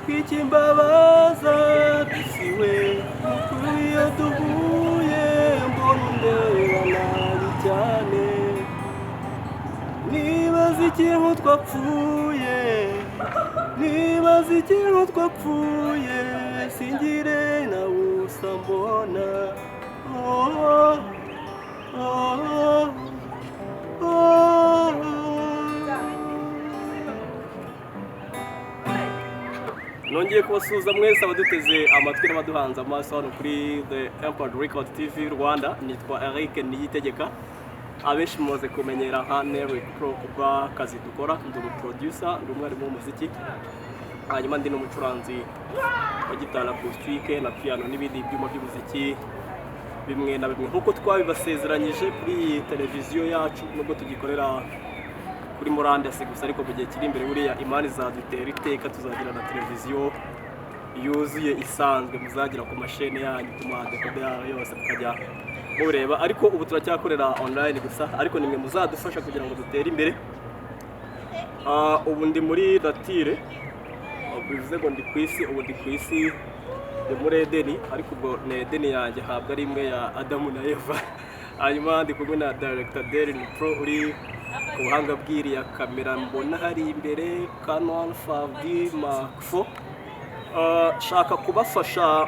kwiki imbabaza bisiwe ukuri iyo duhuye mbona undeba nabi cyane nibaza ikintu twapfuye nibaza ikintu twapfuye singire na busa mbona nongeye kubasuhuza mwese abaduteze amatwi n'abaduhanze amaso hano kuri The Empire Record TV Rwanda. Nitwa Eric Niyitegeka, abenshi mumaze kumenyera nka Eric Pro kuba kazi dukora. Ndi producer, ndi umwarimu w'umuziki, hanyuma ndi n'umucuranzi wa gitari, acoustic na piano n'ibindi byuma by'umuziki bimwe na bimwe nkuko twabibasezeranyije kuri televiziyo yacu, nubwo tugikorera kuri murandasi gusa, ariko mu gihe kiri imbere buriya imani zadutera iteka tuzagira na televiziyo yuzuye isanzwe muzagira ku mashene yanyu, ku madekode yayo yose mukajya mureba. Ariko ubu turacyakorera online gusa, ariko nimwe muzadufasha kugira ngo dutere imbere. Ubu ndi muri Natire, bivuze ngo ndi ku isi, ubu ndi ku isi ndi muri Edeni, ariko ubwo ni Edeni yanjye habwa ari imwe ya Adamu na Eva. Hanyuma ndi kumwe na Director Darren Pro uri ku buhanga bw'iriya kamera mbona hari imbere, Canon 5D Mark IV. Shaka kubafasha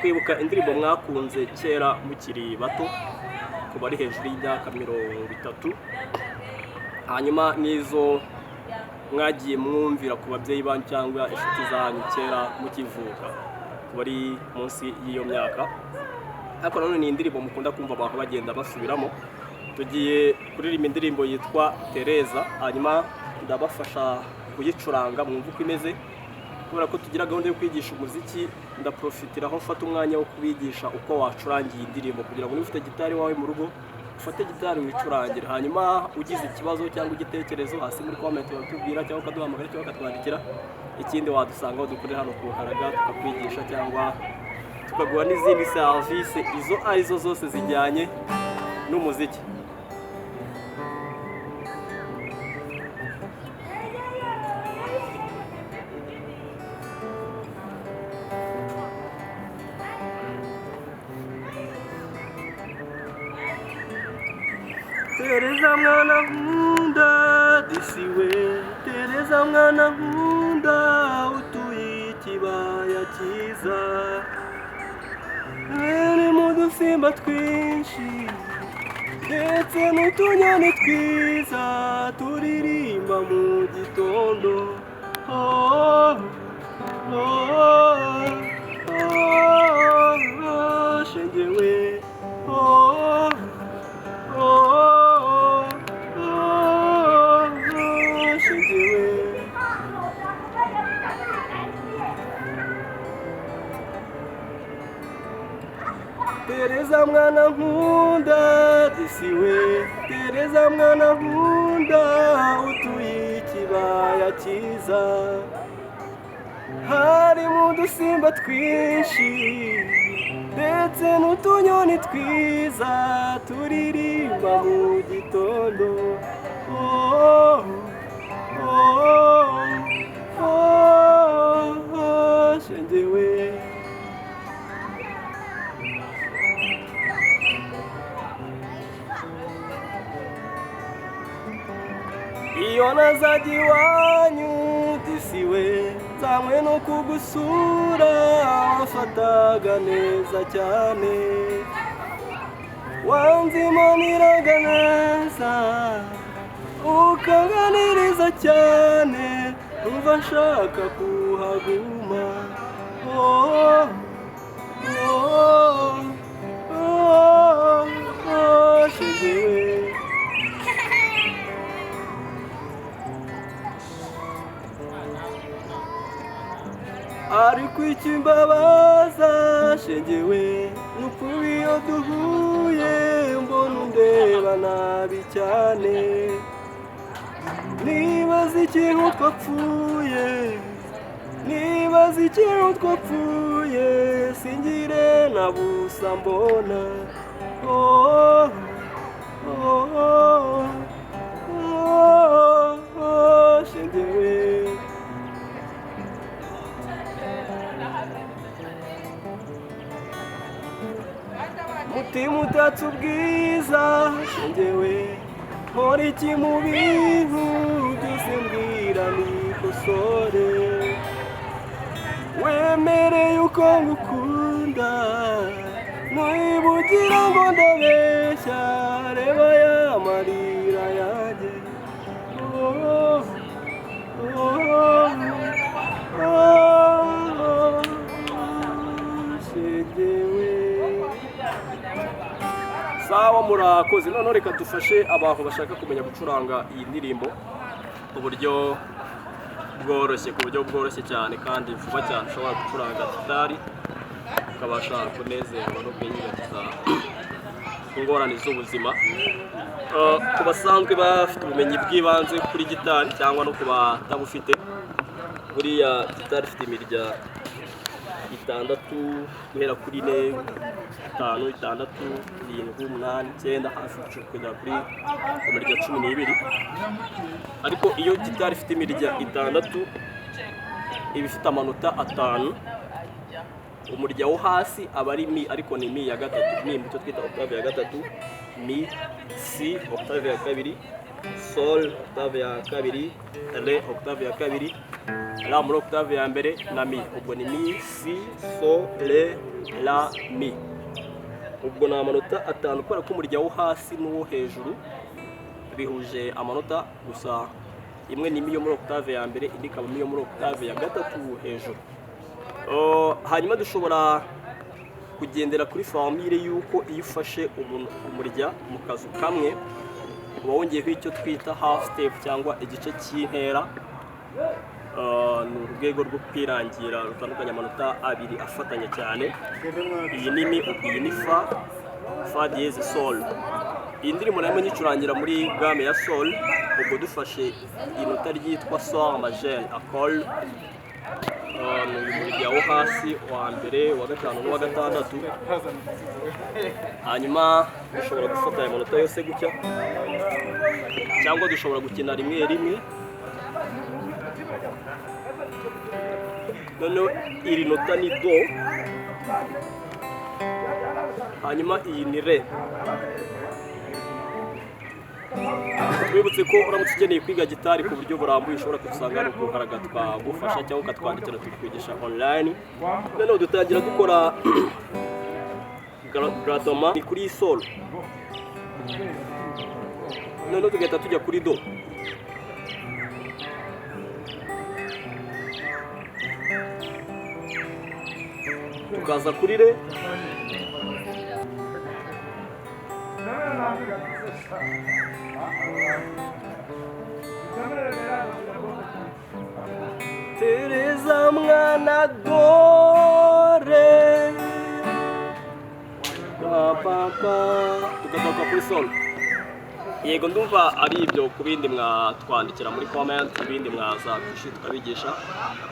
kwibuka indirimbo mwakunze kera mukiri bato, kuba ari hejuru y'imyaka 30, hanyuma nizo mwagiye mwumvira ku babyeyi banyu cyangwa inshuti zanyu kera mukivuka, kuba ari munsi y'iyo myaka. Ariko nanone ni indirimbo mukunda kumva abantu bagenda basubiramo. Tugiye kuririmba indirimbo yitwa Tereza, hanyuma ndabafasha kuyicuranga mwumva uko imeze. Kubera ko tugira gahunda yo kwigisha umuziki, ndaprofitiraho mfata umwanya wo kubigisha uko wacurangiye indirimbo, kugira ngo niba ufite gitari wawe mu rugo ufate gitari wicurangire. Hanyuma ugize ikibazo cyangwa igitekerezo, hasi muri comment batubwira cyangwa ukaduhamagara cyangwa ukatwandikira. Ikindi wadusanga dukorera hano ku Haraga tukakwigisha cyangwa tukaguha n'izindi service izo arizo zose zijyanye n'umuziki. Tereza mwana nkunda disiwe, Tereza mwana nkunda utuye ikibaya cyiza, uri mu dusimba twinshi ndetse n'utunyoni twiza turirimba mu gitondo. Shengewe Tereza mwana nkunda disiwe, Tereza mwana nkunda utuye ikibaya cyiza, harimo udusimba twinshi ndetse n'utunyoni twiza turirimba mu gitondo. Shengewe iyo nazajya iwanyu disiwe, nzanywe no kugusura, wafataga neza cyane, wanzimaniraga neza, ukanganiriza cyane, numva nshaka kuhaguma. Shengewe ariko iki imbabaza shengewe n'ukuri iyo duhuye mbona undeba nabi cyane, nibaza ikintu twapfuye nibaza ikintu twapfuye singire na busa mbona. Shengewe mutima utatse ubwiza njyewe nkora iki mu bintu byose mbwira nikosore wemereye uko ngukunda ntibugira ngo ndabeshya reba ya marira yanjye sawa murakoze. None reka dufashe abantu bashaka kumenya gucuranga iyi ndirimbo uburyo bworoshye, ku buryo bworoshye cyane kandi vuba cyane ushobora gucuranga gitari ukabasha kunezerwa no kwinyibatiza ingorane z'ubuzima. Ku basanzwe bafite ubumenyi bw'ibanze kuri gitari cyangwa no ku batabufite, buriya gitari ifite imirya 6 guhera kuri 4, 5, 6, 7, 8, 9 hafi kugera kuri imirya 12. Ariko iyo gitari ifite imirya 6 iba ifite amanota 5. Umurya wo hasi aba ari mi, ariko ni mi ya gatatu, mi mucyo twita octave ya gatatu, mi, si octave ya kabiri, sol octave ya kabiri, re octave ya kabiri, la muri octave ya mbere na mi. Ubwo ni mi, si, so, re, la, mi. Ubwo ni amanota 5 kubera ko umurya wo hasi n'uwo hejuru bihuje amanota gusa. Imwe ni mi yo muri octave ya mbere, indi ikaba mi yo muri octave ya gatatu hejuru. Hanyuma dushobora kugendera kuri formule yuko iyo ufashe umurya mu kazu kamwe uba wongeyeho icyo twita half step cyangwa igice cy'intera. Ni urwego rwo kwirangira rutandukanye amanota 2 afatanye cyane. Iyi ni mi, iyi ni fa dièse sol. Iyi ndirimbo nayo nyicurangira muri gamme ya sol. Ubwo dufashe inota ryitwa sol majeur accord, umurya wo hasi wa mbere, wa gatanu n'uwa gatandatu. Hanyuma dushobora gufata aya manota yose gutya, cyangwa dushobora gukina rimwe rimwe. Noneho iri nota ni do, hanyuma iyi ni re. Twibutse ko uramutse ukeneye kwiga gitari ku buryo burambuye ushobora kudusanga no kuharaga twagufasha cyangwa ukatwandikira tukwigisha online. Noneho dutangira dukora grattement ni kuri sol, noneho tugahita tujya kuri do, tukaza kuri re, Tereza mwana dore papa, tukagaruka kuri sol. Yego ndumva ari ibyo. Ku bindi mwatwandikira muri comment, ibindi mwaza kwishi tukabigisha.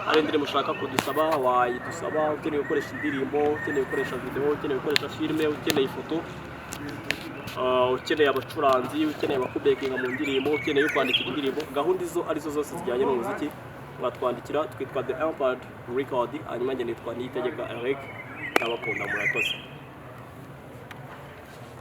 Hari indirimbo ushaka kudusaba wayidusaba, ukeneye gukoresha indirimbo, ukeneye gukoresha video, ukeneye gukoresha filme, ukeneye ifoto, ukeneye abacuranzi, ukeneye abakubekinga mu ndirimbo, ukeneye kwandikira indirimbo, gahunda izo arizo zose zijyanye n'umuziki mwatwandikira. Twitwa The Empire Record, hanyuma njye nitwa Niyitegeka Eric. Ndabakunda, murakoze.